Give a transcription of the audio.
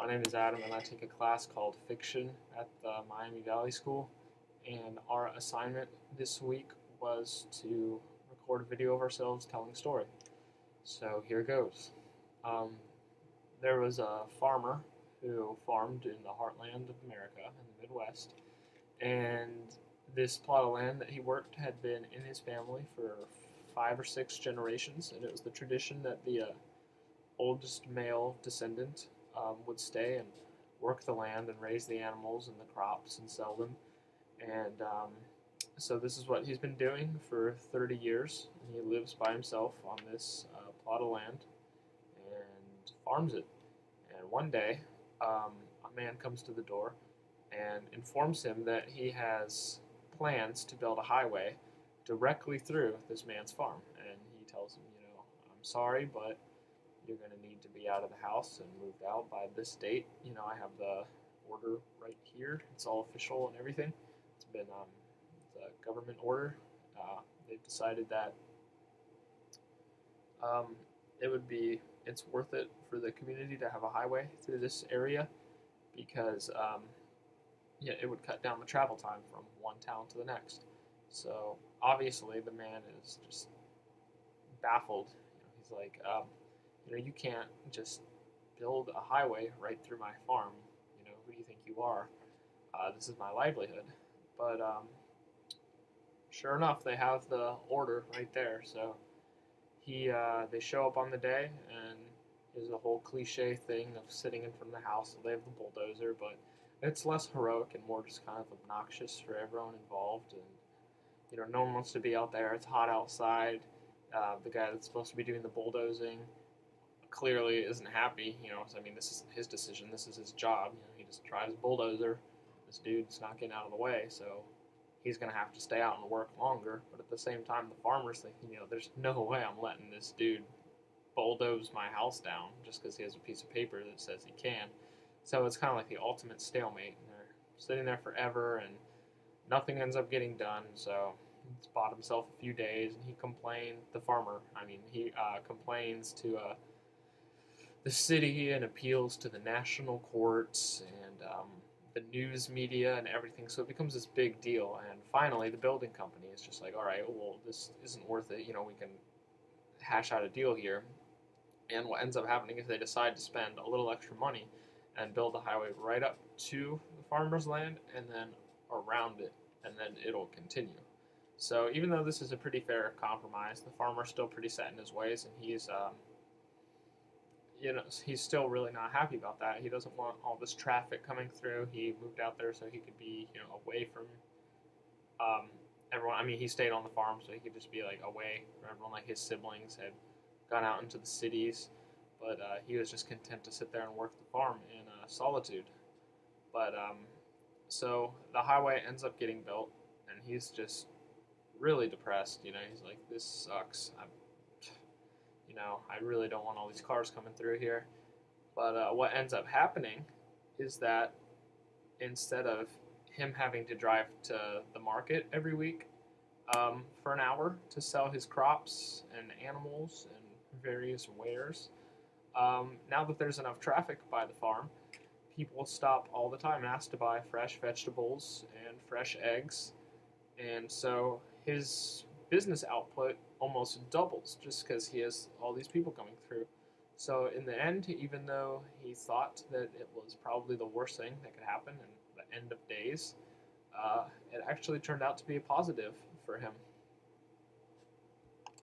My name is Adam, and I take a class called Fiction at the Miami Valley School. And our assignment this week was to record a video of ourselves telling a story. So here goes. Um, there was a farmer who farmed in the heartland of America in the Midwest, and this plot of land that he worked had been in his family for 5 or 6 generations, and it was the tradition that the oldest male descendant would stay and work the land and raise the animals and the crops and sell them. And so this is what he's been doing for 30 years. And he lives by himself on this plot of land and farms it. And one day, a man comes to the door and informs him that he has plans to build a highway directly through this man's farm. And he tells him, I'm sorry, but you're going to need to be out of the house and moved out by this date. I have the order right here. It's all official and everything. It's been it's a government order. They've decided that um, it's worth it for the community to have a highway through this area because it would cut down the travel time from one town to the next. So obviously the man is just baffled. He's like, you can't just build a highway right through my farm. Who do you think you are? This is my livelihood. But sure enough, they have the order right there. So they show up on the day, and there's a whole cliche thing of sitting in front of the house. They have the bulldozer, but it's less heroic and more just kind of obnoxious for everyone involved. And no one wants to be out there. It's hot outside. The guy that's supposed to be doing the bulldozing clearly isn't happy. This isn't his decision. This is his job. He just drives a bulldozer. This dude's not getting out of the way, so he's going to have to stay out and work longer. But at the same time, the farmer's thinking, there's no way I'm letting this dude bulldoze my house down just because he has a piece of paper that says he can. So it's kind of like the ultimate stalemate. And they're sitting there forever, and nothing ends up getting done. So he's bought himself a few days, and he complained. The farmer, he complains to the city and appeals to the national courts and the news media and everything. So it becomes this big deal. And finally, the building company is just like, all right, well, this isn't worth it. We can hash out a deal here. And what ends up happening is they decide to spend a little extra money and build the highway right up to the farmer's land and then around it, and then it'll continue. So even though this is a pretty fair compromise, the farmer's still pretty set in his ways, and he's still really not happy about that. He doesn't want all this traffic coming through. He moved out there so he could be, away from everyone. He stayed on the farm so he could just be like away from everyone. Like his siblings had gone out into the cities, but he was just content to sit there and work the farm in solitude. But so the highway ends up getting built, and he's just really depressed. He's like, this sucks. I really don't want all these cars coming through here. But what ends up happening is that instead of him having to drive to the market every week for an hour to sell his crops and animals and various wares, now that there's enough traffic by the farm, people stop all the time and ask to buy fresh vegetables and fresh eggs. And so his business output almost doubles just because he has all these people coming through. So in the end, even though he thought that it was probably the worst thing that could happen and the end of days, it actually turned out to be a positive for him.